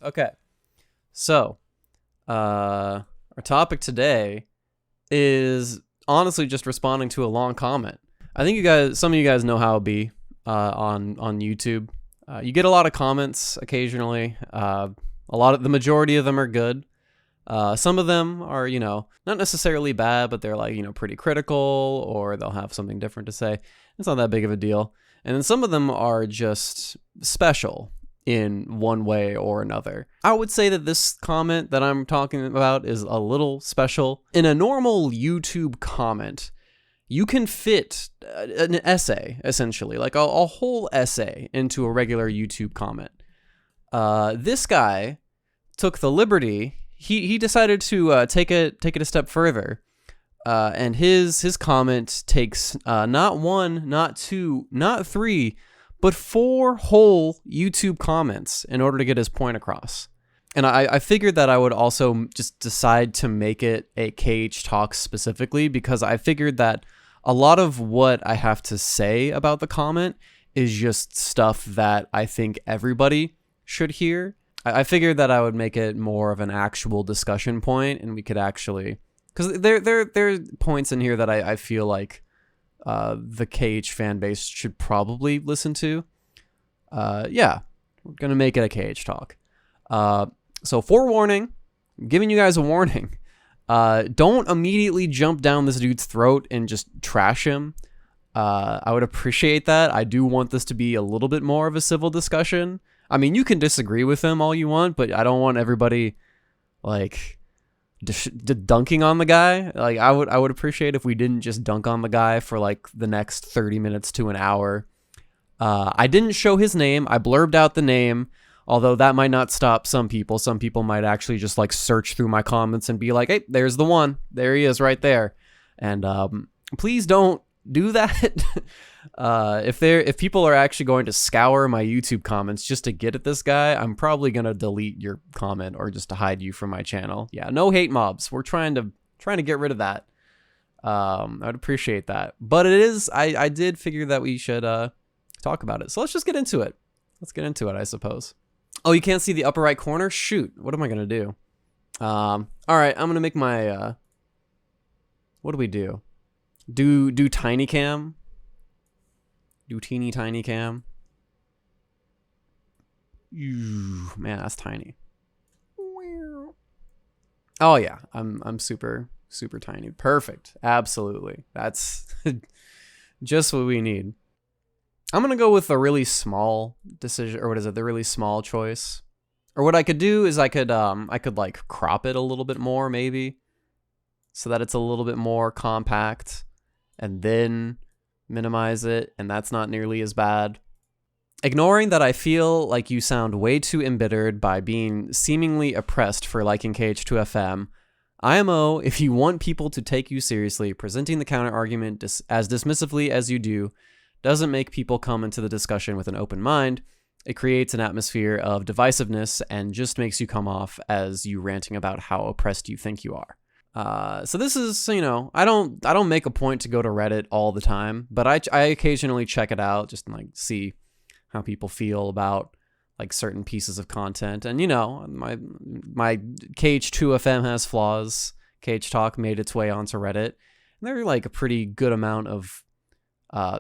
Okay. So, our topic today is honestly just responding to a long comment. I think some of you guys know how it be on YouTube. You get a lot of comments occasionally. The majority of them are good. Some of them are, not necessarily bad, but they're like, pretty critical, or they'll have something different to say. It's not that big of a deal. And then some of them are just special in one way or another. I would say that this comment that I'm talking about is a little special. In a normal YouTube comment, you can fit an essay, essentially, like a whole essay into a regular YouTube comment. This guy took the liberty, he decided to take it a step further. And his comment takes not one, not two, not three, but 4 whole YouTube comments in order to get his point across. And I figured that I would also just decide to make it a KH Talk specifically, because I figured that a lot of what I have to say about the comment is just stuff that I think everybody should hear. I figured that I would make it more of an actual discussion point, and we could actually... Because there are points in here that I feel like the KH fan base should probably listen to. Yeah, we're going to make it a KH Talk. So forewarning, I'm giving you guys a warning. Don't immediately jump down this dude's throat and just trash him. I would appreciate that. I do want this to be a little bit more of a civil discussion. I mean, you can disagree with him all you want, but I don't want everybody, like... dunking on the guy. Like I would appreciate if we didn't just dunk on the guy for like the next 30 minutes to an hour. I didn't show his name. I blurbed out the name, although that might not stop some people. Some people might actually just like search through my comments and be like, hey, there's the one. There he is right there. And please don't do that. If people are actually going to scour my YouTube comments just to get at this guy, I'm probably gonna delete your comment or just to hide you from my channel. Yeah, no hate mobs. We're trying to get rid of that. I'd appreciate that. But I did figure that we should talk about it. So let's just get into it. Let's get into it, I suppose. Oh, you can't see the upper right corner? Shoot. What am I gonna do? All right, I'm gonna make my what do we do? Do tiny cam? Do teeny tiny cam? Man, that's tiny. Oh yeah, I'm super tiny. Perfect. Absolutely. That's just what we need. I'm gonna go with the really small decision, or what is it? The really small choice. Or what I could do is I could like crop it a little bit more, maybe, so that it's a little bit more compact, and then minimize it, and that's not nearly as bad. Ignoring that I feel like you sound way too embittered by being seemingly oppressed for liking KH2FM, IMO, if you want people to take you seriously, presenting the counter-argument as dismissively as you do doesn't make people come into the discussion with an open mind. It creates an atmosphere of divisiveness and just makes you come off as you ranting about how oppressed you think you are. So this is, I don't make a point to go to Reddit all the time, but I occasionally check it out just to like see how people feel about like certain pieces of content. And my KH2FM has flaws. KH Talk made its way onto Reddit, and there are like a pretty good amount of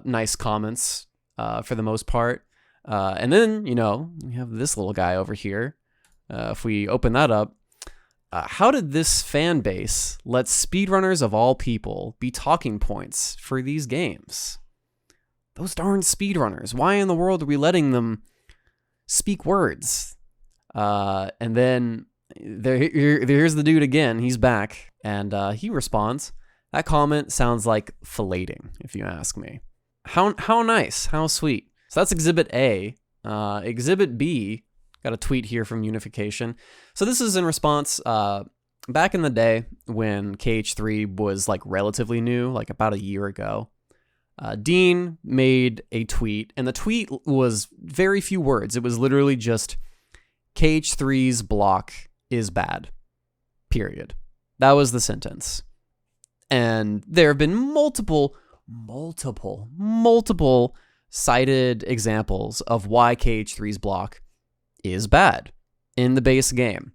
nice comments for the most part. And then we have this little guy over here. If we open that up. How did this fan base let speedrunners of all people be talking points for these games? Those darn speedrunners. Why in the world are we letting them speak words? And then here's the dude again. He's back, and he responds. That comment sounds like filleting, if you ask me. How nice. How sweet. So that's Exhibit A. Exhibit B... Got a tweet here from Unification. So this is in response, back in the day when KH3 was like relatively new, like about a year ago, Dean made a tweet, and the tweet was very few words. It was literally just KH3's block is bad, period. That was the sentence. And there have been multiple cited examples of why KH3's block is bad. in the base game.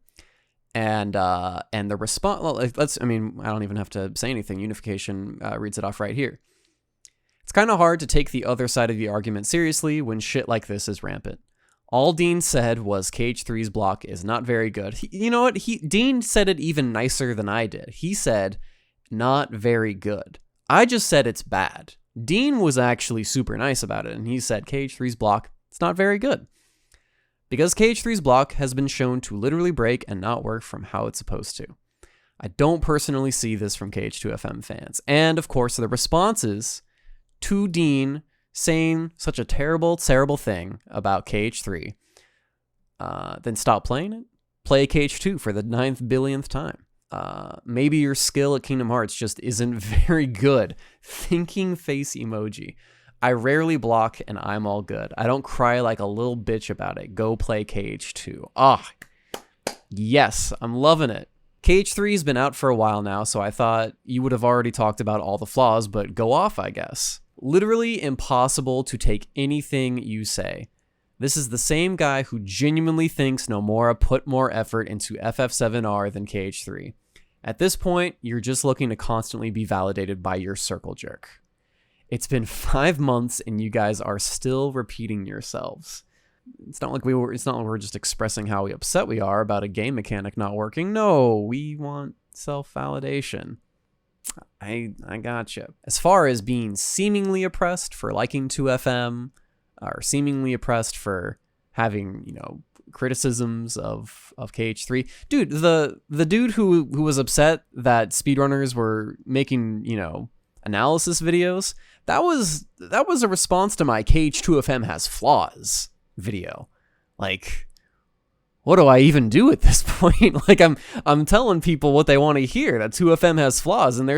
And the response, well, I don't even have to say anything. Unification reads it off right here. It's kind of hard to take the other side of the argument seriously when shit like this is rampant. All Dean said was KH3's block is not very good. You know what? Dean said it even nicer than I did. He said, not very good. I just said it's bad. Dean was actually super nice about it, and he said KH3's block, it's not very good. Because KH3's block has been shown to literally break and not work from how it's supposed to. I don't personally see this from KH2FM fans. And, of course, the responses to Dean saying such a terrible, terrible thing about KH3, then stop playing it. Play KH2 for the 9th billionth time. Maybe your skill at Kingdom Hearts just isn't very good. Thinking face emoji. I rarely block and I'm all good. I don't cry like a little bitch about it. Go play KH2. Yes, I'm loving it. KH3's been out for a while now, so I thought you would have already talked about all the flaws, but go off, I guess. Literally impossible to take anything you say. This is the same guy who genuinely thinks Nomura put more effort into FF7R than KH3. At this point, you're just looking to constantly be validated by your circle jerk. It's been 5 months and you guys are still repeating yourselves. It's not like we're just expressing how upset we are about a game mechanic not working. No, we want self-validation. I gotcha. As far as being seemingly oppressed for liking 2FM, or seemingly oppressed for having, criticisms of KH3. Dude, the dude who was upset that speedrunners were making, analysis videos, that was a response to my KH2FM has flaws video. Like, what do I even do at this point? Like, I'm telling people what they want to hear, that 2FM has flaws, and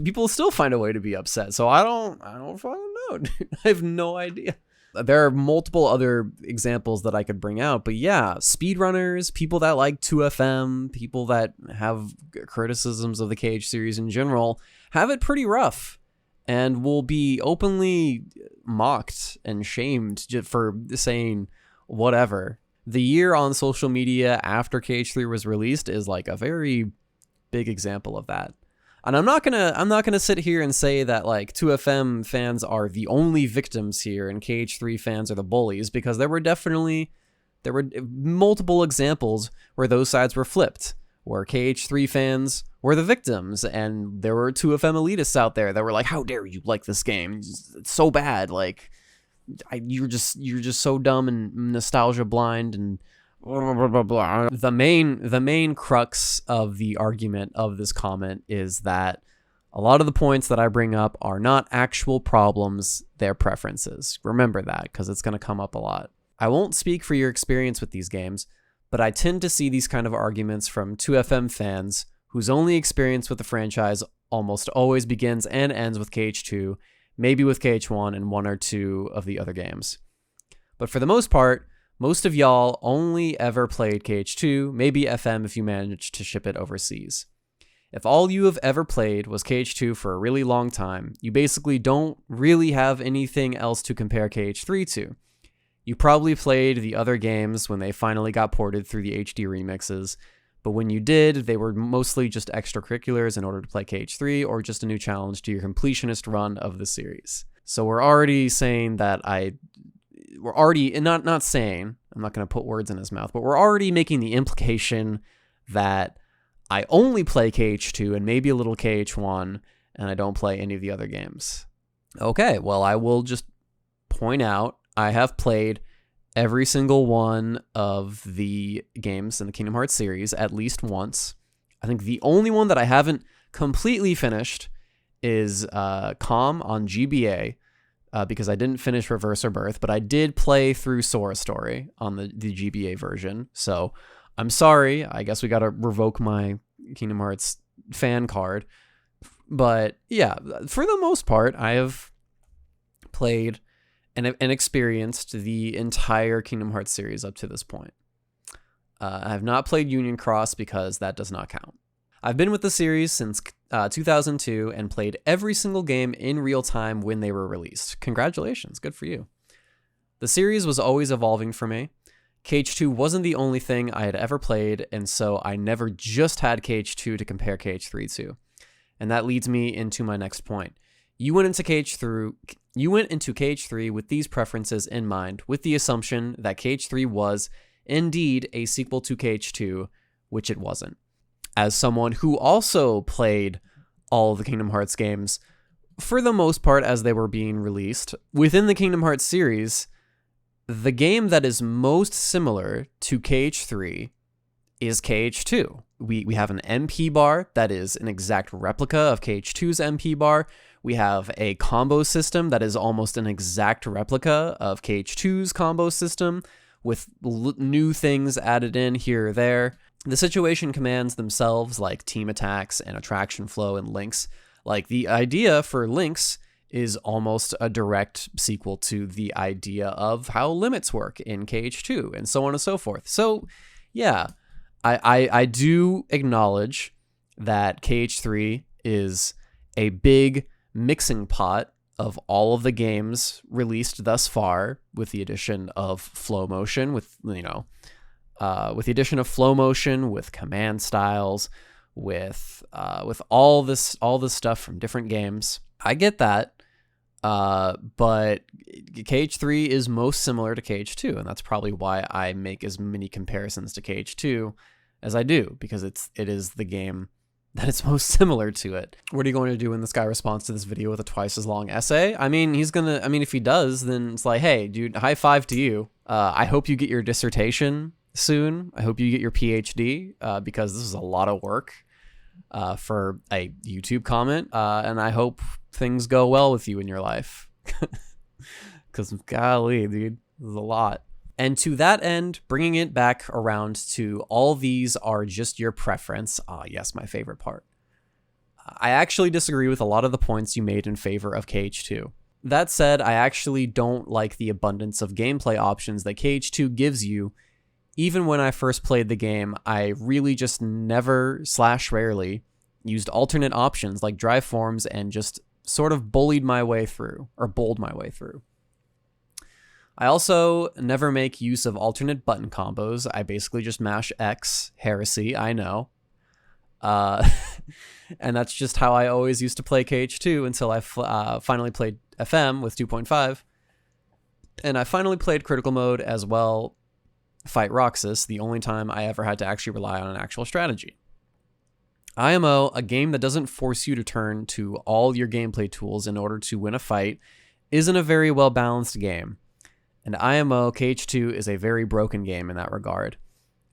people still find a way to be upset. So I don't fucking know, dude. I have no idea. There are multiple other examples that I could bring out, but yeah, speedrunners, people that like 2FM, people that have criticisms of the KH series in general, have it pretty rough and will be openly mocked and shamed for saying whatever. The year on social media after KH3 was released is like a very big example of that. And I'm not gonna sit here and say that like 2FM fans are the only victims here and KH3 fans are the bullies, because there were multiple examples where those sides were flipped, where KH3 fans were the victims, and there were 2FM elitists out there that were like, "How dare you like this game? It's so bad! Like, you're just so dumb and nostalgia blind and." Blah, blah, blah, blah. The main crux of the argument of this comment is that a lot of the points that I bring up are not actual problems, they're preferences. Remember that, because it's going to come up a lot. I won't speak for your experience with these games, but I tend to see these kind of arguments from 2FM fans whose only experience with the franchise almost always begins and ends with KH2, maybe with KH1 and one or two of the other games. But for the most part, most of y'all only ever played KH2, maybe FM if you managed to ship it overseas. If all you have ever played was KH2 for a really long time, you basically don't really have anything else to compare KH3 to. You probably played the other games when they finally got ported through the HD remixes, but when you did, they were mostly just extracurriculars in order to play KH3 or just a new challenge to your completionist run of the series. So we're already saying that we're already not saying, I'm not going to put words in his mouth, but we're already making the implication that I only play KH2 and maybe a little KH1 and I don't play any of the other games. Okay, well, I will just point out I have played every single one of the games in the Kingdom Hearts series at least once. I think the only one that I haven't completely finished is Calm on GBA. Because I didn't finish Reverse or Birth, but I did play through Sora Story on the GBA version. So I'm sorry. I guess we got to revoke my Kingdom Hearts fan card. But yeah, for the most part, I have played and experienced the entire Kingdom Hearts series up to this point. I have not played Union Cross because that does not count. I've been with the series since 2002 and played every single game in real time when they were released. Congratulations, good for you. The series was always evolving for me. KH2 wasn't the only thing I had ever played, and so I never just had KH2 to compare KH3 to. And that leads me into my next point. You went into KH3 with these preferences in mind, with the assumption that KH3 was indeed a sequel to KH2, which it wasn't. As someone who also played all of the Kingdom Hearts games, for the most part as they were being released, within the Kingdom Hearts series, the game that is most similar to KH3 is KH2. We have an MP bar that is an exact replica of KH2's MP bar. We have a combo system that is almost an exact replica of KH2's combo system, with new things added in here or there. The situation commands themselves, like team attacks and attraction flow and links. Like, the idea for links is almost a direct sequel to the idea of how limits work in KH2, and so on and so forth. So, yeah, I do acknowledge that KH3 is a big mixing pot of all of the games released thus far, with the addition of flow motion, with the addition of flow motion, with command styles, with all this stuff from different games. I get that, but KH3 is most similar to KH2, and that's probably why I make as many comparisons to KH2 as I do, because it is the game that it's most similar to it. What are you going to do when this guy responds to this video with a twice as long essay? I mean, if he does, then it's like, hey, dude, high five to you. I hope you get your dissertation soon. I hope you get your PhD, because this is a lot of work for a YouTube comment, and I hope things go well with you in your life. Because, golly, dude, this is a lot. And to that end, bringing it back around to all these are just your preference. Ah, yes, my favorite part. I actually disagree with a lot of the points you made in favor of KH2. That said, I actually don't like the abundance of gameplay options that KH2 gives you. Even when I first played the game, I really just never / rarely used alternate options like drive forms and just sort of bowled my way through. I also never make use of alternate button combos. I basically just mash X, heresy, I know. And that's just how I always used to play KH2 until I finally played FM with 2.5. And I finally played Critical Mode as well, Fight Roxas, the only time I ever had to actually rely on an actual strategy. IMO, a game that doesn't force you to turn to all your gameplay tools in order to win a fight, isn't a very well-balanced game. And IMO KH2 is a very broken game in that regard,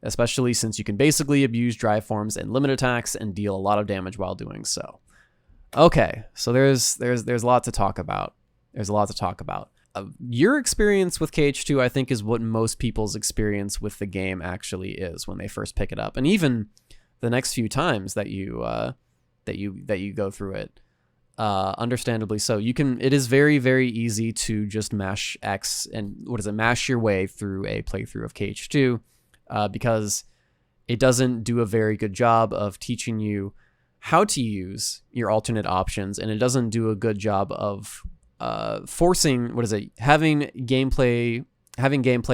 especially since you can basically abuse drive forms and limit attacks and deal a lot of damage while doing so. Okay, so there's a lot to talk about. Your experience with KH2, I think, is what most people's experience with the game actually is when they first pick it up, and even the next few times that you go through it. Understandably so. It is very, very easy to just mash X and mash your way through a playthrough of KH2, because it doesn't do a very good job of teaching you how to use your alternate options, and it doesn't do a good job of having gameplay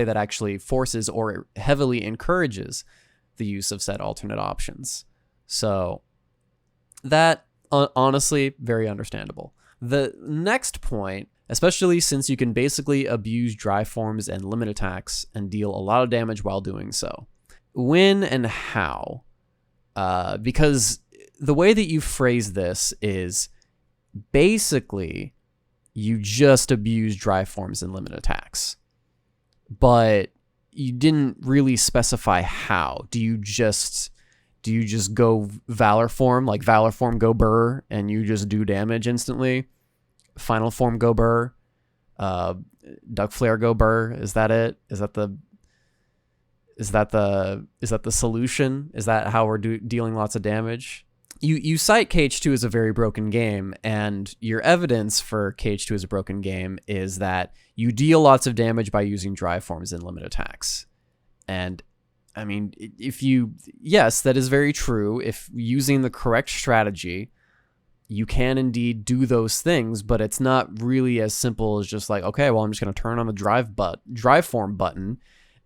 that actually forces or heavily encourages the use of said alternate options. So that, honestly, very understandable. The next point, especially since you can basically abuse drive forms and limit attacks and deal a lot of damage while doing so. When and how? Because the way that you phrase this is basically you just abuse drive forms and limit attacks, but you didn't really specify how. Do you just go Valor Form, like Valor Form go Burr, and you just do damage instantly? Final Form go Burr? Duck Flare go Burr? Is that it? Is that the solution? Is that how we're dealing lots of damage? You cite KH2 as a very broken game, and your evidence for KH2 as a broken game is that you deal lots of damage by using drive forms and limit attacks. And I mean, yes, that is very true. If using the correct strategy, you can indeed do those things, but it's not really as simple as just like, okay, well, I'm just going to turn on the drive form button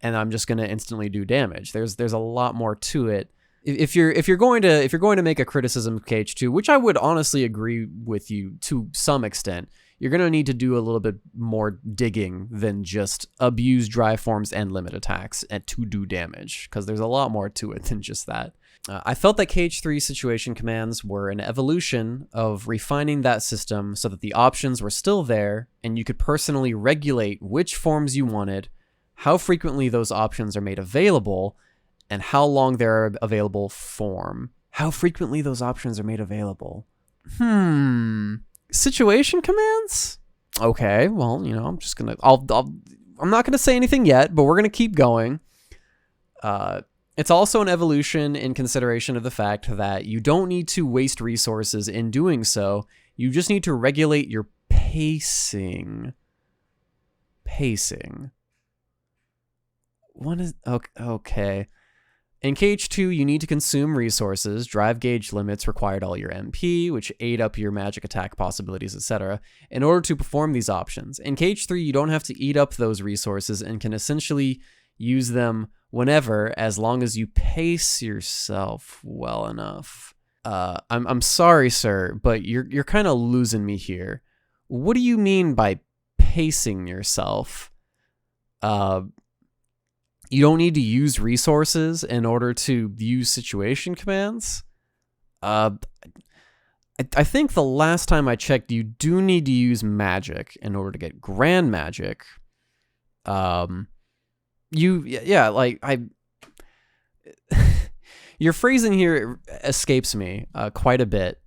and I'm just going to instantly do damage. There's a lot more to it. If you're going to make a criticism of KH2, which I would honestly agree with you to some extent, you're going to need to do a little bit more digging than just abuse drive forms and limit attacks and to do damage, because there's a lot more to it than just that. I felt that KH3 situation commands were an evolution of refining that system so that the options were still there and you could personally regulate which forms you wanted, how frequently those options are made available, and how long they're available form. How frequently those options are made available. Situation commands? Okay, well, you know, I'm just gonna, I'm not gonna say anything yet, but we're gonna keep going. It's also an evolution in consideration of the fact that you don't need to waste resources in doing so. You just need to regulate your pacing. What is, okay. In KH2, you need to consume resources. Drive gauge limits required all your MP, which aid up your magic attack possibilities, etc., in order to perform these options. In KH3, you don't have to eat up those resources and can essentially use them whenever, as long as you pace yourself well enough. I'm sorry, sir, but you're kind of losing me here. What do you mean by pacing yourself? You don't need to use resources in order to use situation commands? I think the last time I checked, you do need to use magic in order to get grand magic. Your phrasing here escapes me quite a bit.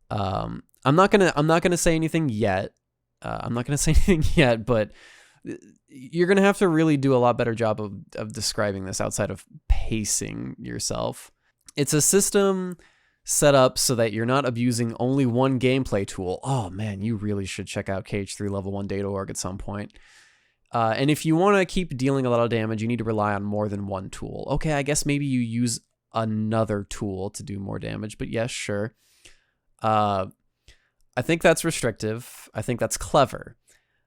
I'm not gonna say anything yet. But you're going to have to really do a lot better job of describing this outside of pacing yourself. It's a system set up so that you're not abusing only one gameplay tool. Oh man, you really should check out KH3 level 1 data.org at some point. And if you want to keep dealing a lot of damage, you need to rely on more than one tool. Okay, I guess maybe you use another tool to do more damage, but yes, sure. I think that's restrictive. I think that's clever.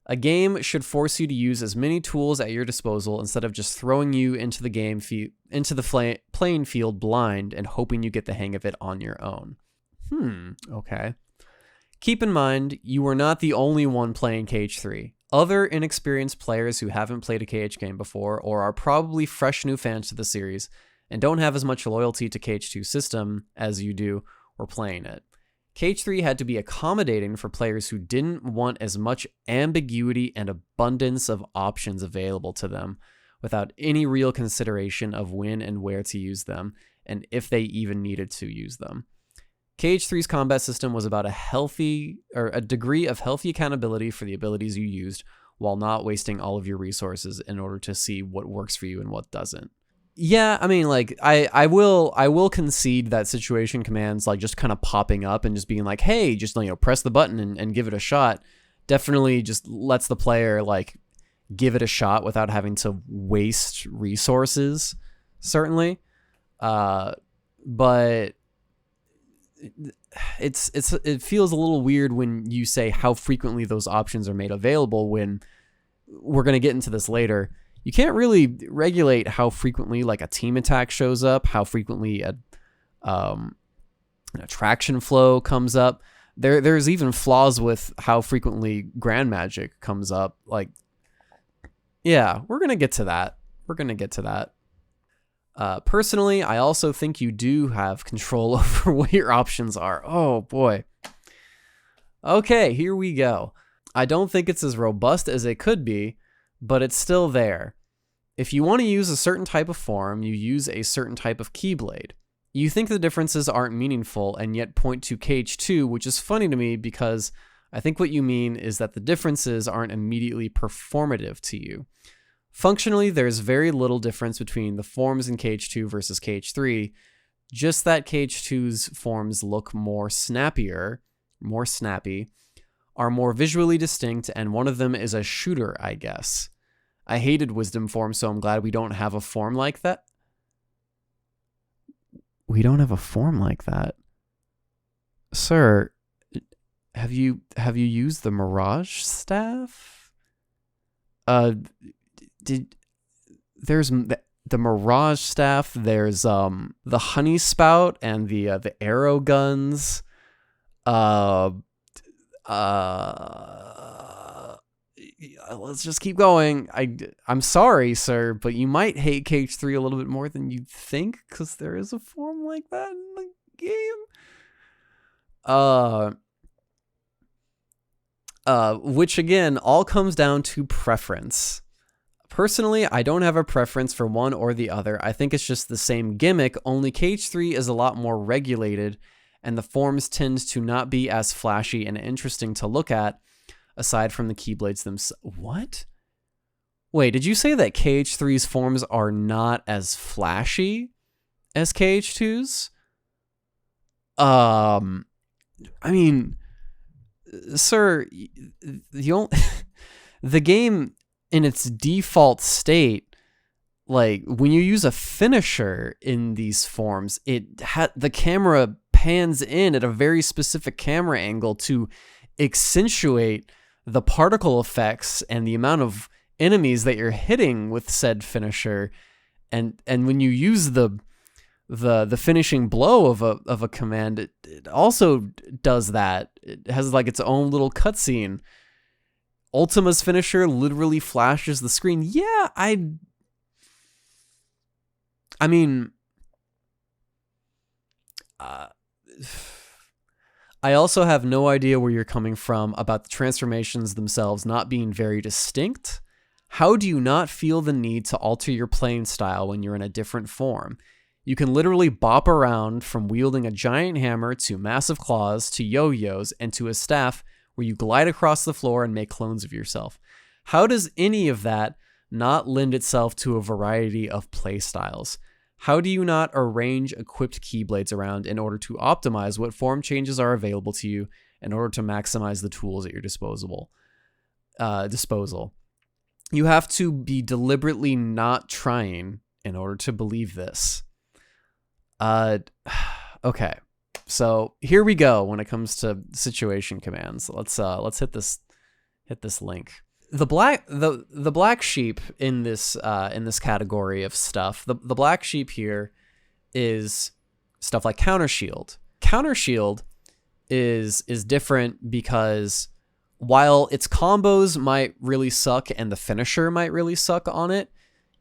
A game should force you to use as many tools at your disposal instead of just throwing you into the playing field blind and hoping you get the hang of it on your own. Okay. Keep in mind, you are not the only one playing KH3. Other inexperienced players who haven't played a KH game before or are probably fresh new fans to the series and don't have as much loyalty to KH2 system as you do were playing it. KH3 had to be accommodating for players who didn't want as much ambiguity and abundance of options available to them without any real consideration of when and where to use them, and if they even needed to use them. KH3's combat system was about a degree of healthy accountability for the abilities you used while not wasting all of your resources in order to see what works for you and what doesn't. Yeah, I mean, like, I will concede that situation commands, like, just kind of popping up and just being like, hey, just, you know, press the button and give it a shot, definitely just lets the player, like, give it a shot without having to waste resources, certainly. But it feels a little weird when you say how frequently those options are made available, when we're going to get into this later. You can't really regulate how frequently, like, a team attack shows up, how frequently an attraction flow comes up. There's even flaws with how frequently grand magic comes up. Like, yeah, we're going to get to that. Personally, I also think you do have control over what your options are. Oh, boy. Okay, here we go. I don't think it's as robust as it could be, but it's still there. If you want to use a certain type of form, you use a certain type of Keyblade. You think the differences aren't meaningful and yet point to KH2, which is funny to me because I think what you mean is that the differences aren't immediately performative to you. Functionally, there's very little difference between the forms in KH2 versus KH3, just that KH2's forms look more snappy, are more visually distinct, and one of them is a shooter, I guess. I hated Wisdom form, so I'm glad we don't have a form like that. We don't have a form like that. Sir, have you used the Mirage Staff? there's the Mirage Staff, there's the Honey Spout and the arrow guns. Let's just keep going. I'm sorry, sir, but you might hate KH3 a little bit more than you'd think, because there is a form like that in the game. Which again all comes down to preference. Personally, I don't have a preference for one or the other. I think it's just the same gimmick, only KH3 is a lot more regulated, and the forms tend to not be as flashy and interesting to look at, aside from the Keyblades themselves. What? Wait, did you say that KH3's forms are not as flashy as KH2's? I mean, sir, the game in its default state, like when you use a finisher in these forms, the camera pans in at a very specific camera angle to accentuate the particle effects and the amount of enemies that you're hitting with said finisher, and when you use the finishing blow of a command, it also does that. It has like its own little cutscene. Ultima's finisher literally flashes the screen. Yeah, I mean, I also have no idea where you're coming from about the transformations themselves not being very distinct. How do you not feel the need to alter your playing style when you're in a different form? You can literally bop around from wielding a giant hammer to massive claws to yo-yos and to a staff where you glide across the floor and make clones of yourself. How does any of that not lend itself to a variety of play styles? How do you not arrange equipped Keyblades around in order to optimize what form changes are available to you in order to maximize the tools at your disposal? You have to be deliberately not trying in order to believe this. Okay. So here we go when it comes to situation commands. Let's hit this link. The black sheep in this category of stuff. The black sheep here is stuff like counter shield. Counter shield is different because while its combos might really suck and the finisher might really suck on it,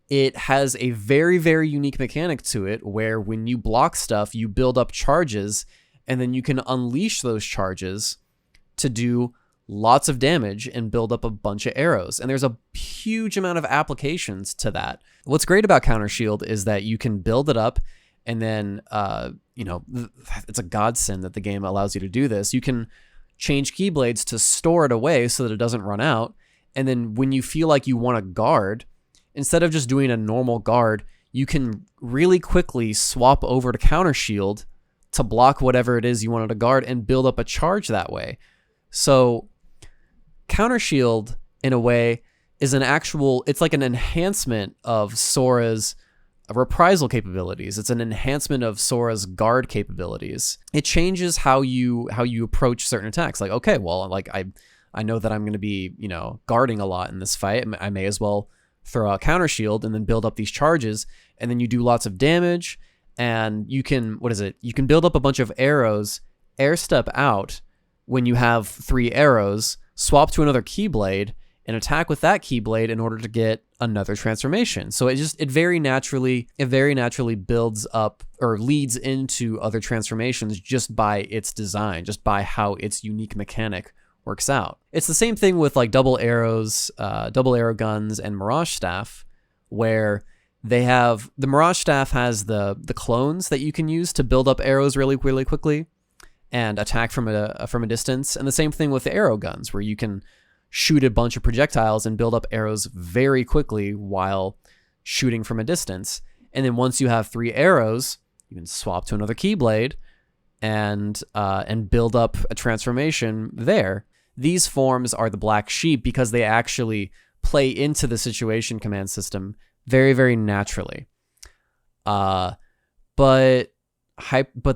it has a very, very unique mechanic to it where when you block stuff, you build up charges, and then you can unleash those charges to do lots of damage and build up a bunch of arrows. And there's a huge amount of applications to that. What's great about Counter Shield is that you can build it up, and then, it's a godsend that the game allows you to do this. You can change Keyblades to store it away so that it doesn't run out. And then when you feel like you want to guard, instead of just doing a normal guard, you can really quickly swap over to Counter Shield to block whatever it is you wanted to guard and build up a charge that way. So Counter Shield, in a way, is it's like an enhancement of Sora's reprisal capabilities. It's an enhancement of Sora's guard capabilities. It changes how you approach certain attacks. Like, okay, well, like I know that I'm going to be, guarding a lot in this fight. I may as well throw out Counter Shield and then build up these charges, and then you do lots of damage, and you can build up a bunch of arrows, air step out when you have 3 arrows, swap to another Keyblade, and attack with that Keyblade in order to get another transformation. So it very naturally builds up or leads into other transformations just by its design, just by how its unique mechanic works out. It's the same thing with like double arrow guns and Mirage Staff, where they have the Mirage Staff has the clones that you can use to build up arrows really, really quickly and attack from a distance. And the same thing with the arrow guns, where you can shoot a bunch of projectiles and build up arrows very quickly while shooting from a distance. And then once you have 3 arrows, you can swap to another Keyblade and build up a transformation there. These forms are the black sheep because they actually play into the situation command system very, very naturally. But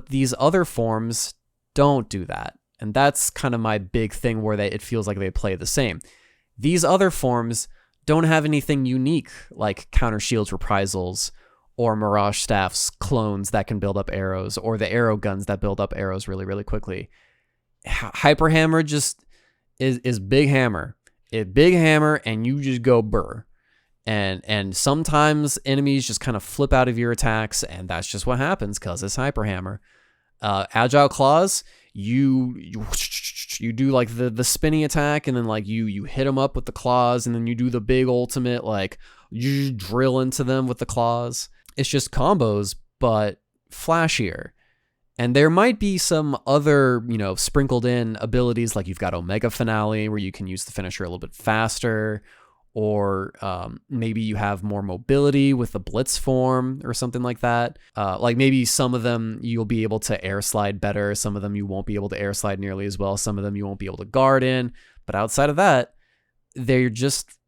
these other forms don't do that. And that's kind of my big thing where it feels like they play the same. These other forms don't have anything unique like Counter Shield's reprisals or Mirage Staff's clones that can build up arrows, or the arrow guns that build up arrows really, really quickly. Hyper Hammer just is big hammer. Big hammer, and you just go burr. And sometimes enemies just kind of flip out of your attacks, and that's just what happens because it's Hyper Hammer. Agile Claws, you do like the spinny attack, and then like you hit them up with the claws, and then you do the big ultimate, like you drill into them with the claws. It's just combos, but flashier. And there might be some other, sprinkled in abilities, like you've got Omega Finale, where you can use the finisher a little bit faster, or maybe you have more mobility with the Blitz form or something like that. Like maybe some of them you'll be able to air slide better, some of them you won't be able to air slide nearly as well, some of them you won't be able to guard in. But outside of that, they're just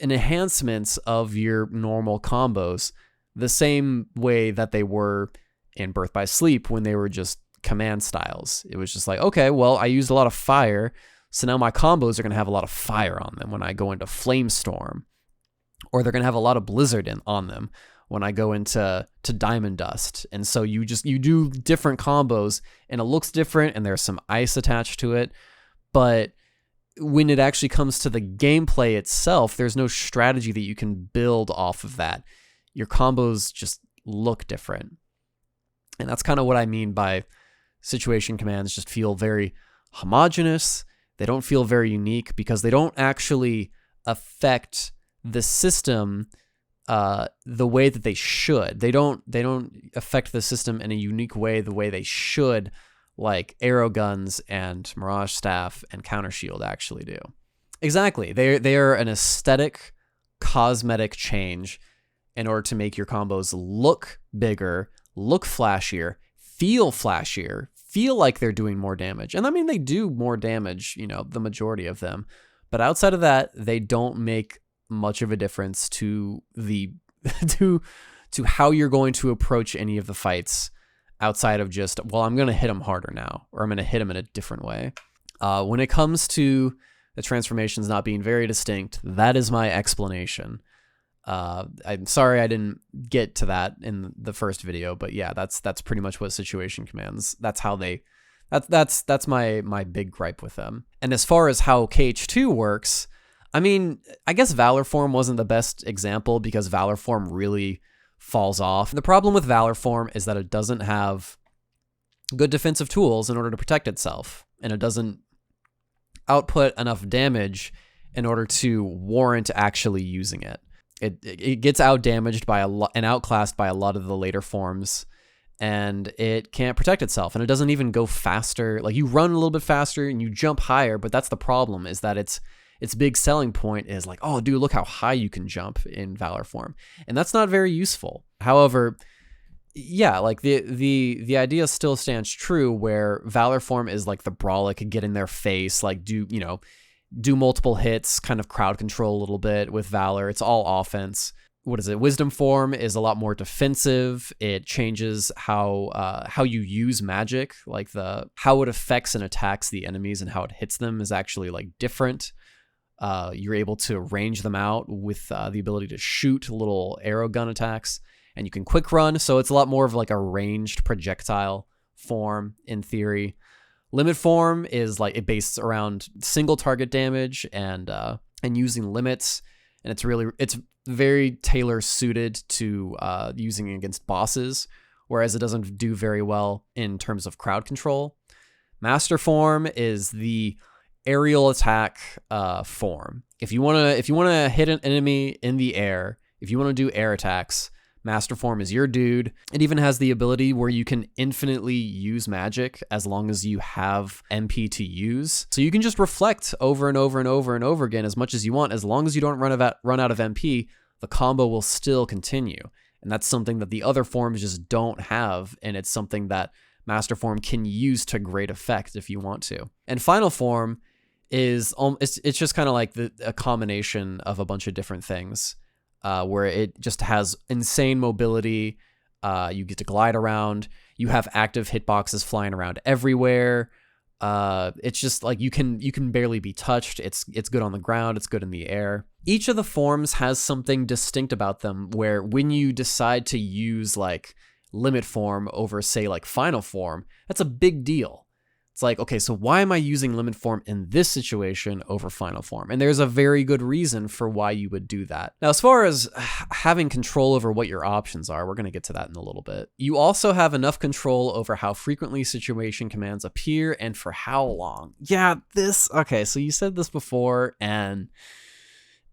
enhancements of your normal combos, the same way that they were in Birth by Sleep when they were just command styles. It was just like, okay, well, I used a lot of fire, so now my combos are going to have a lot of fire on them when I go into Flamestorm, or they're going to have a lot of Blizzard on them when I go into Diamond Dust. And so you do different combos, and it looks different, and there's some ice attached to it, but when it actually comes to the gameplay itself, there's no strategy that you can build off of that. Your combos just look different. And that's kind of what I mean by situation commands just feel very homogeneous. They don't feel very unique because they don't actually affect the system the way that they should. They don't affect the system in a unique way, the way they should, like arrow guns and Mirage Staff and Counter Shield actually do. Exactly. They are an aesthetic, cosmetic change in order to make your combos look bigger, look flashier, feel like they're doing more damage. And I mean, they do more damage, the majority of them. But outside of that, they don't make much of a difference to the to how you're going to approach any of the fights outside of just, well, I'm going to hit them harder now, or I'm going to hit them in a different way. When it comes to the transformations not being very distinct, that is my explanation. I'm sorry I didn't get to that in the first video, but yeah, that's pretty much what situation commands. That's how that's my big gripe with them. And as far as how KH2 works, I mean, I guess Valor Form wasn't the best example because Valor Form really falls off. The problem with Valor Form is that it doesn't have good defensive tools in order to protect itself, and it doesn't output enough damage in order to warrant actually using it. It gets out-damaged by and outclassed by a lot of the later forms, and it can't protect itself, and it doesn't even go faster. Like, you run a little bit faster and you jump higher, but that's the problem, is that its big selling point is like, oh, dude, look how high you can jump in Valor Form, and that's not very useful. However, yeah, like the idea still stands true, where Valor Form is like the Brawlic, get in their face, like do multiple hits, kind of crowd control a little bit with Valor. It's all offense. What is it? Wisdom Form is a lot more defensive. It changes how you use magic, like how it affects and attacks the enemies and how it hits them is actually like different. You're able to range them out with the ability to shoot little arrow gun attacks, and you can quick run. So it's a lot more of like a ranged projectile form in theory. Limit Form is like, it based around single target damage and using limits, and it's very tailor suited to using against bosses, whereas it doesn't do very well in terms of crowd control. Master Form is the aerial attack form. If you wanna hit an enemy in the air, if you want to do air attacks, Master Form is your dude. It even has the ability where you can infinitely use magic as long as you have MP to use. So you can just reflect over and over and over and over again as much as you want. As long as you don't run out of MP, the combo will still continue. And that's something that the other forms just don't have, and it's something that Master Form can use to great effect if you want to. And Final Form is it's just kind of like a combination of a bunch of different things. Where it just has insane mobility. You get to glide around. You have active hitboxes flying around everywhere. It's just like you can barely be touched. It's good on the ground. It's good in the air. Each of the forms has something distinct about them where when you decide to use like limit form over, say, like final form, that's a big deal. It's like, okay, so why am I using limit form in this situation over final form? And there's a very good reason for why you would do that. Now, as far as having control over what your options are, we're going to get to that in a little bit. You also have enough control over how frequently situation commands appear and for how long. Yeah, okay, so you said this before, and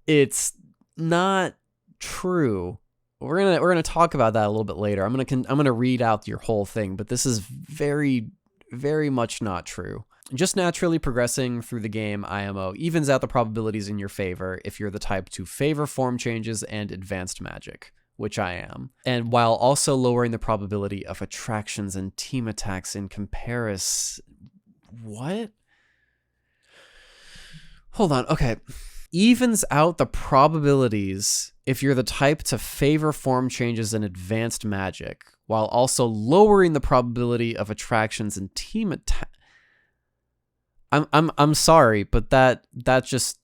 it's not true. We're gonna talk about that a little bit later. I'm gonna read out your whole thing, but this is very, very much not true. Just naturally progressing through the game, IMO evens out the probabilities in your favor if you're the type to favor form changes and advanced magic, which I am, and while also lowering the probability of attractions and team attacks in comparison. What? Hold on. Okay. Evens out the probabilities if you're the type to favor form changes and advanced magic, while also lowering the probability of attractions and team attack. I'm sorry, but that's just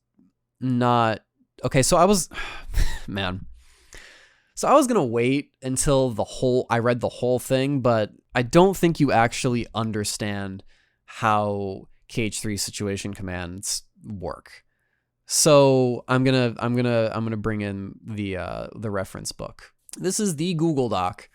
not okay. So I was, man. So I was gonna wait until I read the whole thing, but I don't think you actually understand how KH3 situation commands work. So I'm gonna bring in the reference book. This is the Google Doc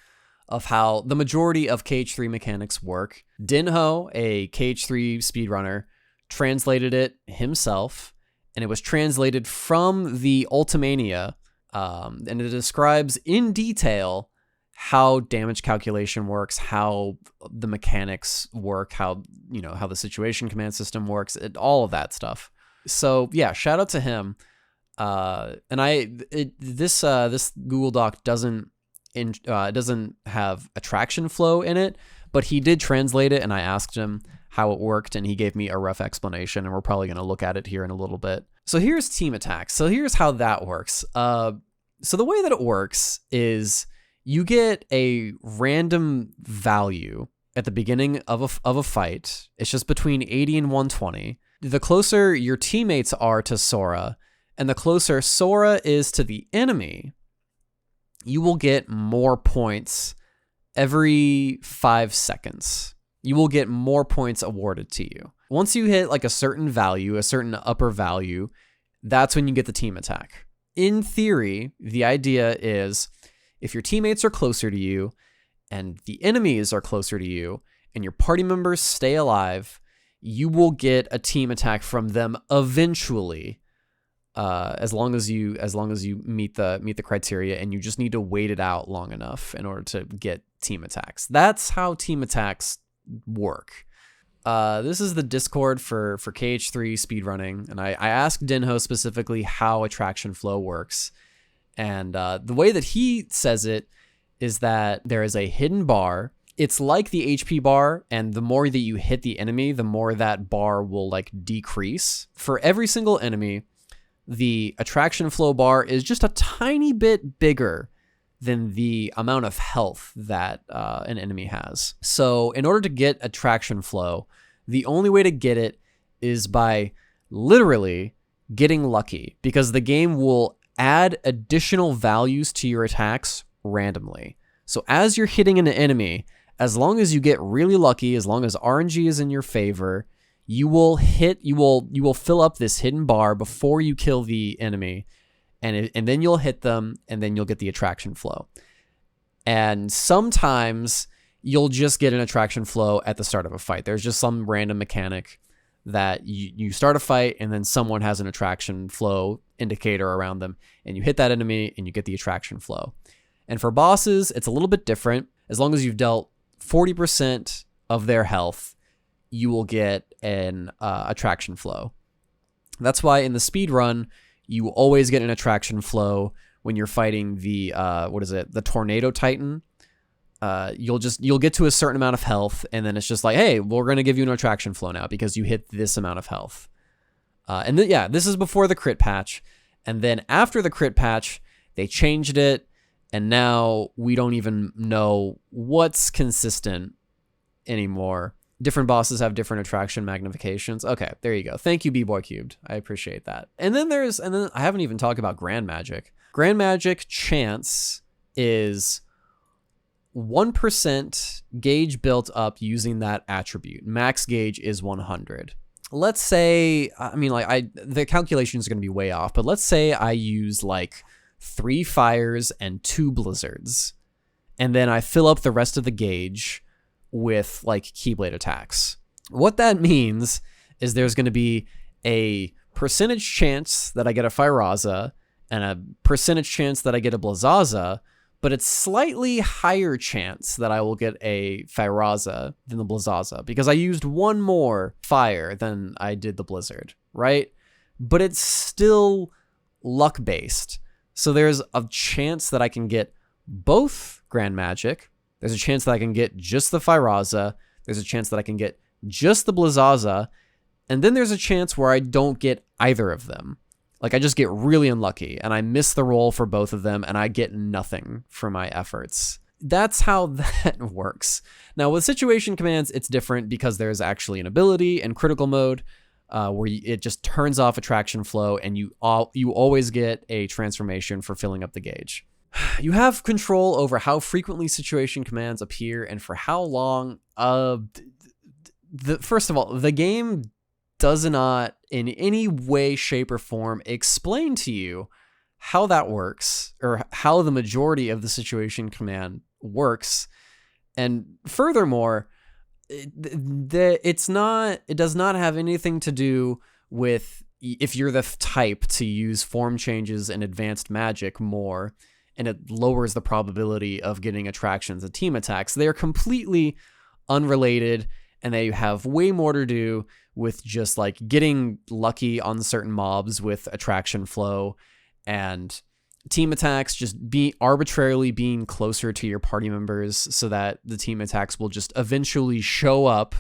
of how the majority of KH3 mechanics work. Dinho, a KH3 speedrunner, translated it himself, and it was translated from the Ultimania, and it describes in detail how damage calculation works, how the mechanics work, how the situation command system works, all of that stuff. So yeah, shout out to him. And this Google Doc doesn't have attraction flow in it, but he did translate it, and I asked him how it worked, and he gave me a rough explanation, and we're probably going to look at it here in a little bit. So here's team attacks. So here's how that works. So the way that it works is you get a random value at the beginning of a fight. It's just between 80 and 120. The closer your teammates are to Sora, and the closer Sora is to the enemy, you will get more points every 5 seconds. You will get more points awarded to you. Once you hit like a certain value, a certain upper value, that's when you get the team attack. In theory, the idea is if your teammates are closer to you and the enemies are closer to you and your party members stay alive, you will get a team attack from them eventually, as long as you meet the criteria, and you just need to wait it out long enough in order to get team attacks. That's how team attacks work. This is the Discord for KH3 speedrunning, and I asked Dinho specifically how attraction flow works, and the way that he says it is that there is a hidden bar. It's like the HP bar, and the more that you hit the enemy, the more that bar will like decrease. For every single enemy, the attraction flow bar is just a tiny bit bigger than the amount of health that an enemy has. So in order to get attraction flow, the only way to get it is by literally getting lucky, because the game will add additional values to your attacks randomly. So as you're hitting an enemy, as long as you get really lucky, as long as RNG is in your favor, you will fill up this hidden bar before you kill the enemy, and then you'll hit them, and then you'll get the attraction flow. And sometimes you'll just get an attraction flow at the start of a fight. There's just some random mechanic that you start a fight, and then someone has an attraction flow indicator around them, and you hit that enemy, and you get the attraction flow. And for bosses, it's a little bit different. As long as you've dealt 40% of their health, you will get an attraction flow. That's why in the speed run, you always get an attraction flow when you're fighting the the Tornado Titan. You'll get to a certain amount of health, and then it's just like, hey, we're gonna give you an attraction flow now because you hit this amount of health. This is before the crit patch, and then after the crit patch, they changed it. And now we don't even know what's consistent anymore. Different bosses have different attraction magnifications. Okay, there you go. Thank you, B-Boy Cubed. I appreciate that. And then I haven't even talked about Grand Magic. Grand Magic chance is 1% gauge built up using that attribute. Max gauge is 100. Let's say, the calculation is going to be way off, but let's say I use like 3 fires and 2 blizzards, and then I fill up the rest of the gauge with like Keyblade attacks. What that means is there's going to be a percentage chance that I get a Firaza and a percentage chance that I get a Blazaza, but it's slightly higher chance that I will get a Firaza than the Blazaza because I used 1 more fire than I did the blizzard, right? But it's still luck based. So there's a chance that I can get both Grand Magic. There's a chance that I can get just the Firaza. There's a chance that I can get just the Blazaza. And then there's a chance where I don't get either of them. Like I just get really unlucky and I miss the roll for both of them and I get nothing for my efforts. That's how that works. Now with situation commands, it's different because there's actually an ability in critical mode where it just turns off attraction flow and you always get a transformation for filling up the gauge. You have control over how frequently situation commands appear and for how long. First of all, the game does not in any way, shape, or form explain to you how that works or how the majority of the situation command works. And furthermore, it does not have anything to do with if you're the type to use form changes and advanced magic more, and it lowers the probability of getting attractions and team attacks. They are completely unrelated, and they have way more to do with just like getting lucky on certain mobs with attraction flow and team attacks, just be arbitrarily being closer to your party members so that the team attacks will just eventually show up.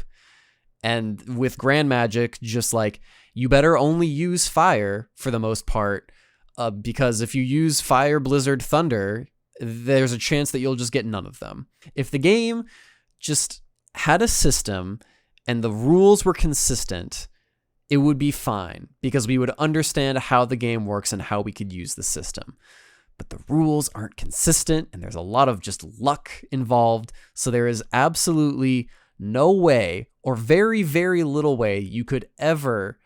And with Grand Magic, just like you better only use fire for the most part, because if you use fire, blizzard, thunder, there's a chance that you'll just get none of them. If the game just had a system and the rules were consistent, it would be fine because we would understand how the game works and how we could use the system. But the rules aren't consistent and there's a lot of just luck involved. So there is absolutely no way, or very, very little way, you could ever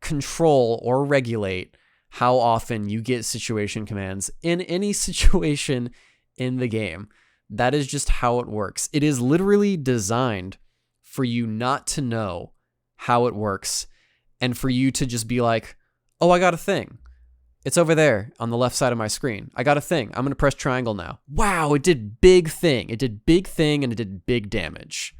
control or regulate how often you get situation commands in any situation in the game. That is just how it works. It is literally designed for you not to know how it works and for you to just be like, oh, I got a thing. It's over there on the left side of my screen. I got a thing. I'm going to press triangle now. Wow, it did big thing. It did big thing and it did big damage.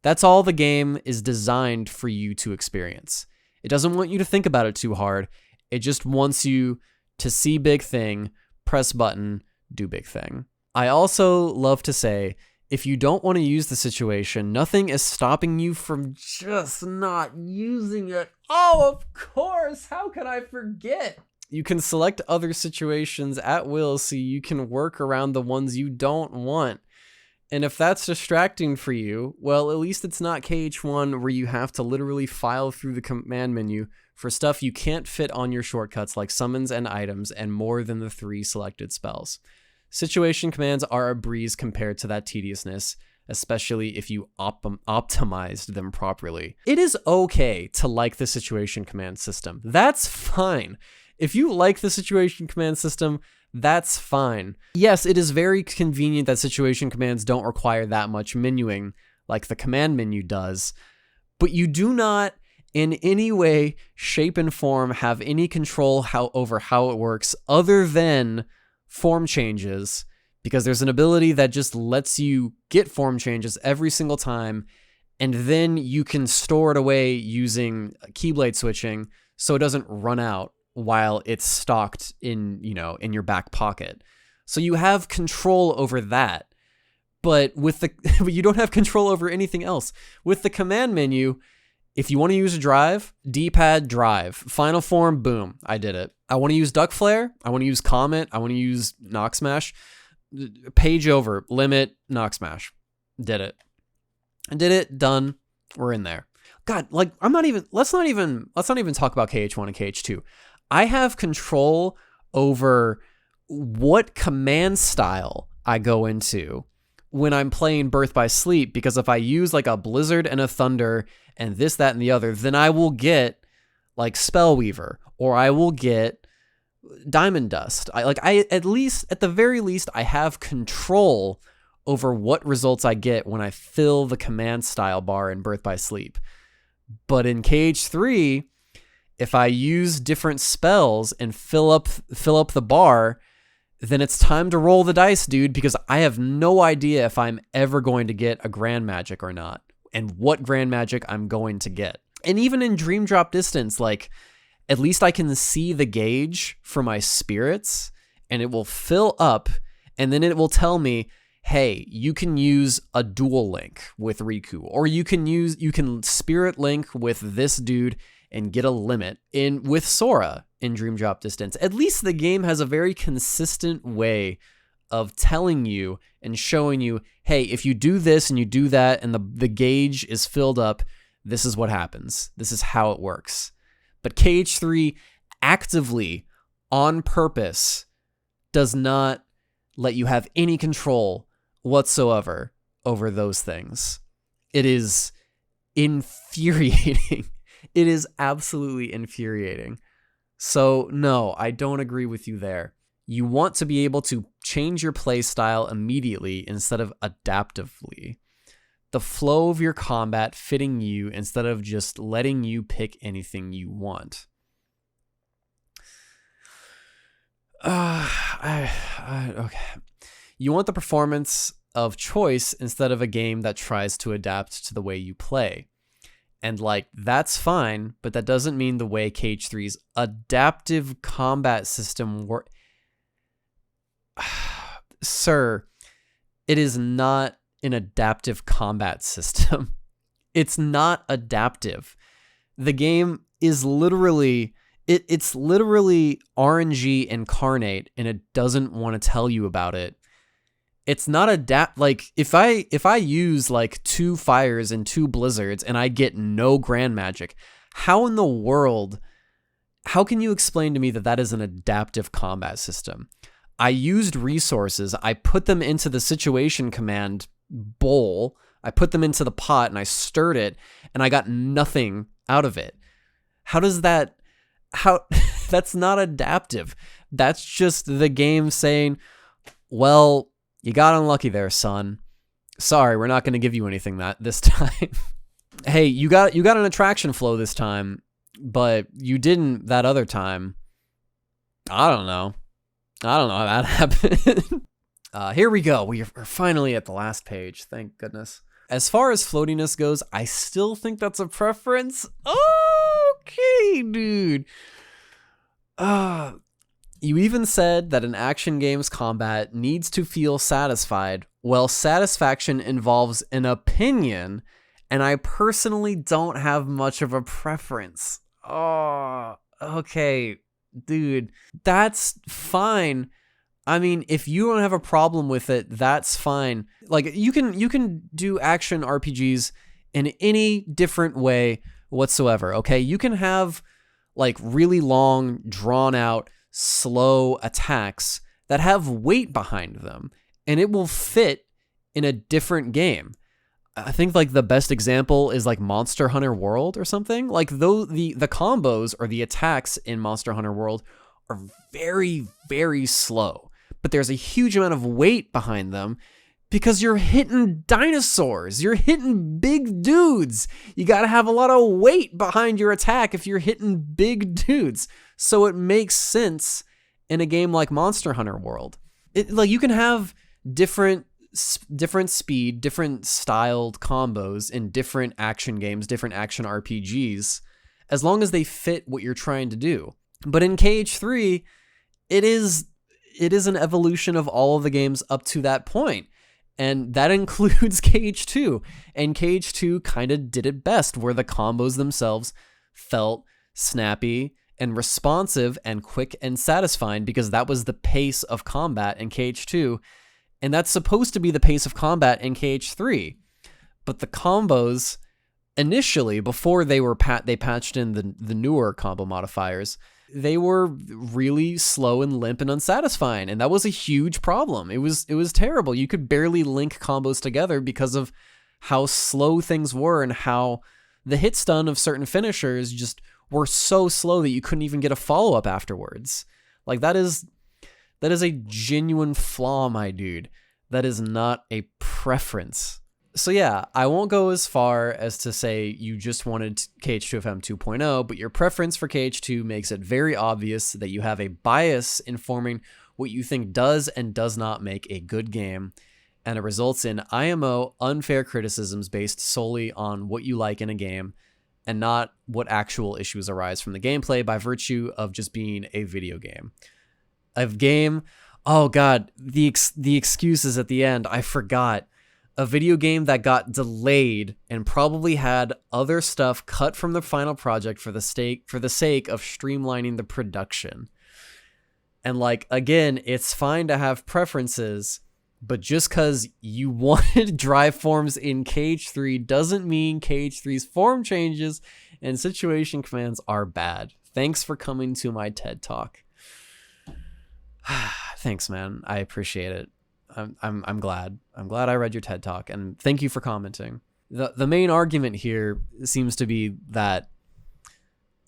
That's all the game is designed for you to experience. It doesn't want you to think about it too hard. It just wants you to see big thing, press button, do big thing. I also love to say, if you don't want to use the situation, nothing is stopping you from just not using it. Oh, of course. How could I forget? You can select other situations at will so you can work around the ones you don't want. And if that's distracting for you, well, at least it's not KH1 where you have to literally file through the command menu for stuff you can't fit on your shortcuts like summons and items and more than the 3 selected spells. Situation commands are a breeze compared to that tediousness, especially if you optimized them properly. It is okay to like the situation command system. That's fine. If you like the situation command system, that's fine. Yes, it is very convenient that situation commands don't require that much menuing like the command menu does, but you do not in any way, shape, and form have any control over how it works other than form changes, because there's an ability that just lets you get form changes every single time, and then you can store it away using Keyblade switching so it doesn't run out while it's stocked in your back pocket. So you have control over that, but but you don't have control over anything else. With the command menu, if you want to use a drive, D-pad drive, final form, boom, I did it. I want to use Duck Flare, I want to use Comet, I want to use Knock Smash, page over, limit, Knock Smash. Did it. I did it, done. We're in there. God, like let's not even talk about KH1 and KH2. I have control over what command style I go into when I'm playing Birth by Sleep, because if I use like a Blizzard and a Thunder and this, that, and the other, then I will get like Spellweaver, or I will get Diamond Dust. At the very least, I have control over what results I get when I fill the command style bar in Birth by Sleep. But in KH3, if I use different spells and fill up the bar, then it's time to roll the dice, dude, because I have no idea if I'm ever going to get a Grand Magic or not, and what Grand Magic I'm going to get. And even in Dream Drop Distance, like, at least I can see the gauge for my spirits, and it will fill up, and then it will tell me, hey, you can use a dual link with Riku, or you can spirit link with this dude and get a limit with Sora in Dream Drop Distance. At least the game has a very consistent way of telling you and showing you, hey, if you do this and you do that and the gauge is filled up, this is what happens. This is how it works. But KH3 actively, on purpose, does not let you have any control whatsoever over those things. It is infuriating. It is absolutely infuriating. So no, I don't agree with you there. You want to be able to change your play style immediately instead of adaptively. The flow of your combat fitting you instead of just letting you pick anything you want. Okay. You want the performance of choice instead of a game that tries to adapt to the way you play. And like, that's fine, but that doesn't mean the way KH3's adaptive combat system works. Sir, it is not an adaptive combat system. It's not adaptive. The game is literally, it's literally RNG incarnate, and it doesn't want to tell you about it. It's not like if I use like 2 fires and 2 blizzards and I get no Grand Magic, how in the world, how can you explain to me that that is an adaptive combat system? I used resources, I put them into the situation command bowl, I put them into the pot and I stirred it and I got nothing out of it. That's not adaptive. That's just the game saying, well, you got unlucky there, son. Sorry, we're not going to give you anything this time. Hey, you got an attraction flow this time, but you didn't that other time. I don't know how that happened. Here we go. We're finally at the last page. Thank goodness. As far as floatiness goes, I still think that's a preference. Okay, dude. You even said that an action game's combat needs to feel satisfied. Well, satisfaction involves an opinion, and I personally don't have much of a preference. Oh, okay, dude. That's fine. I mean, if you don't have a problem with it, that's fine. Like, you can do action RPGs in any different way whatsoever, okay? You can have, like, really long, drawn-out, slow attacks that have weight behind them, and it will fit in a different game. I think like the best example is like Monster Hunter World or something. Like the combos or the attacks in Monster Hunter World are very, very slow, but there's a huge amount of weight behind them because you're hitting dinosaurs, you're hitting big dudes. You got to have a lot of weight behind your attack if you're hitting big dudes. So it makes sense in a game like Monster Hunter World. Like you can have different speed, different styled combos in different action games, different action RPGs, as long as they fit what you're trying to do. But in KH3, it is an evolution of all of the games up to that point. And that includes KH2. And KH2 kind of did it best, where the combos themselves felt snappy and responsive and quick and satisfying, because that was the pace of combat in KH2. And that's supposed to be the pace of combat in KH3. But the combos initially, before they patched in the newer combo modifiers, they were really slow and limp and unsatisfying, and that was a huge problem. It was terrible. You could barely link combos together because of how slow things were and how the hit stun of certain finishers just were so slow that you couldn't even get a follow-up afterwards. Like, that is a genuine flaw, my dude. That is not a preference. So yeah, I won't go as far as to say you just wanted KH2FM 2.0, but your preference for KH2 makes it very obvious that you have a bias informing what you think does and does not make a good game, and it results in IMO unfair criticisms based solely on what you like in a game and not what actual issues arise from the gameplay by virtue of just being a video game. Oh god, the excuses at the end, I forgot. A video game that got delayed and probably had other stuff cut from the final project for the sake of streamlining the production. And like, again, it's fine to have preferences, but just because you wanted drive forms in KH3 doesn't mean KH3's form changes and situation commands are bad. Thanks for coming to my TED Talk. Thanks, man. I appreciate it. I'm glad. I'm glad I read your TED Talk, and thank you for commenting. The main argument here seems to be that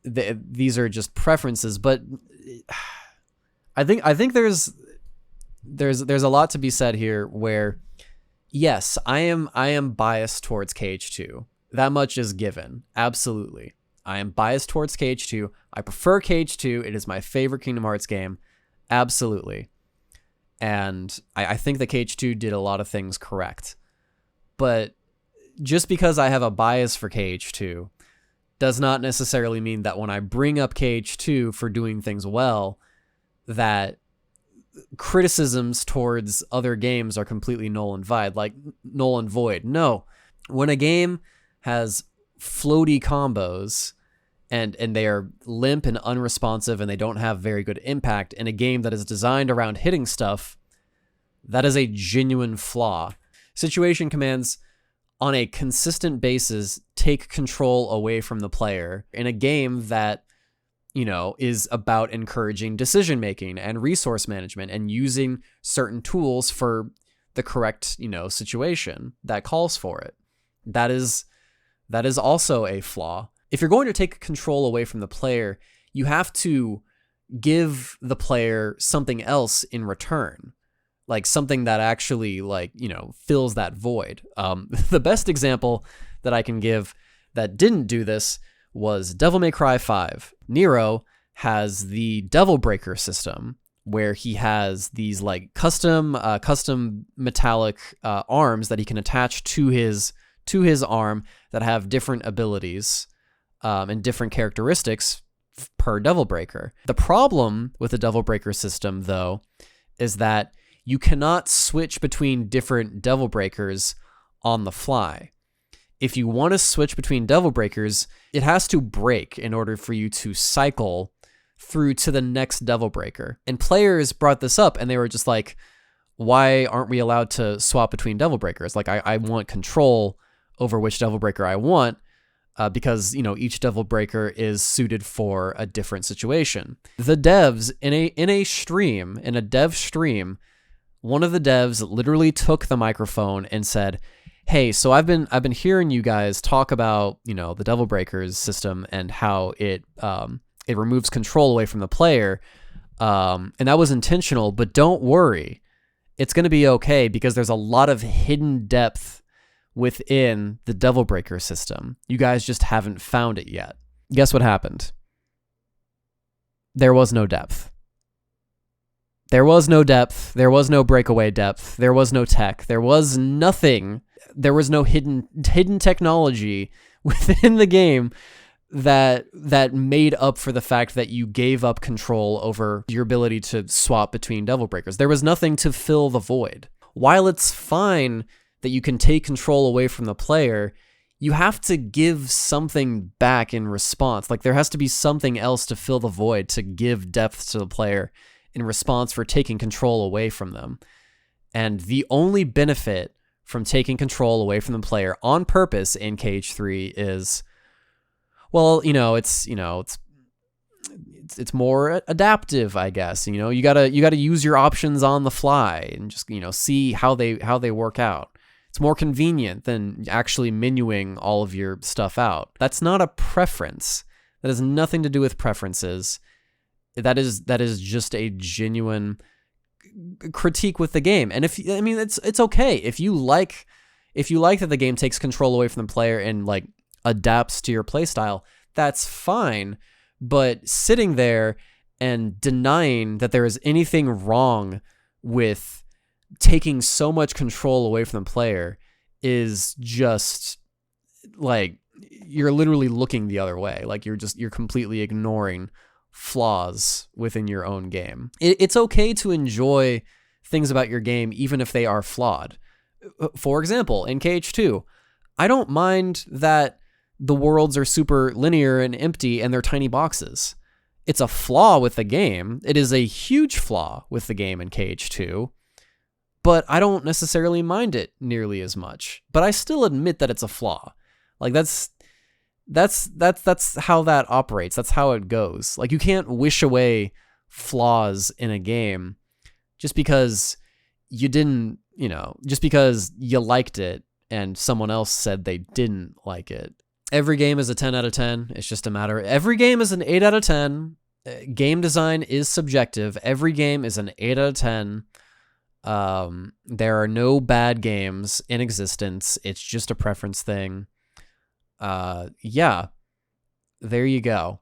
these are just preferences, but I think there's a lot to be said here where, yes, I am biased towards KH2. That much is given. Absolutely. I am biased towards KH2. I prefer KH2. It is my favorite Kingdom Hearts game. Absolutely. And I think that KH2 did a lot of things correct. But just because I have a bias for KH2 does not necessarily mean that when I bring up KH2 for doing things well, that criticisms towards other games are completely null and void. No. When a game has floaty combos and they are limp and unresponsive and they don't have very good impact in a game that is designed around hitting stuff, that is a genuine flaw. Situation commands on a consistent basis take control away from the player in a game that, you know, is about encouraging decision making and resource management and using certain tools for the correct, you know, situation that calls for it. That is also a flaw. If you're going to take control away from the player, you have to give the player something else in return, like something that actually, like, you know, fills that void. The best example that I can give that didn't do this was Devil May Cry 5. Nero has the Devil Breaker system where he has these like custom metallic arms that he can attach to his arm that have different abilities and different characteristics per Devil Breaker. The problem with the Devil Breaker system, though, is that you cannot switch between different Devil Breakers on the fly. If you want to switch between Devil Breakers, it has to break in order for you to cycle through to the next Devil Breaker. And players brought this up and they were just like, why aren't we allowed to swap between Devil Breakers? Like, I want control over which Devil Breaker I want. Because, you know, each Devil Breaker is suited for a different situation. The devs in a dev stream, one of the devs literally took the microphone and said, "Hey, so I've been hearing you guys talk about, you know, the Devil Breakers system and how it removes control away from the player, and that was intentional. But don't worry, it's going to be okay because there's a lot of hidden depth within the Devil Breaker system. You guys just haven't found it yet." Guess what happened? There was no depth. There was no depth. There was no breakaway depth. There was no tech. There was nothing. There was no hidden technology within the game that made up for the fact that you gave up control over your ability to swap between Devil Breakers. There was nothing to fill the void. While it's fine that you can take control away from the player, you have to give something back in response. Like, there has to be something else to fill the void, to give depth to the player in response for taking control away from them. And the only benefit from taking control away from the player on purpose in KH3 is, well, it's more adaptive, I guess. You gotta use your options on the fly and just see how they work out. It's more convenient than actually menuing all of your stuff out. That's not a preference. That has nothing to do with preferences. That is just a genuine critique with the game. And it's okay if you like that the game takes control away from the player and like adapts to your playstyle. That's fine. But sitting there and denying that there is anything wrong with taking so much control away from the player is just like, you're literally looking the other way. Like you're completely ignoring flaws within your own game. It's okay to enjoy things about your game even if they are flawed. For example, in KH2, I don't mind that the worlds are super linear and empty and they're tiny boxes. It's a flaw with the game. It is a huge flaw with the game in KH2, but I don't necessarily mind it nearly as much. But I still admit that it's a flaw. Like that's how that operates. That's how it goes. Like you can't wish away flaws in a game just because you didn't, just because you liked it and someone else said they didn't like it. Every game is a 10 out of 10. It's just a matter. Every game is an 8 out of 10. Game design is subjective. Every game is an 8 out of 10. There are no bad games in existence. It's just a preference thing. Yeah, there you go.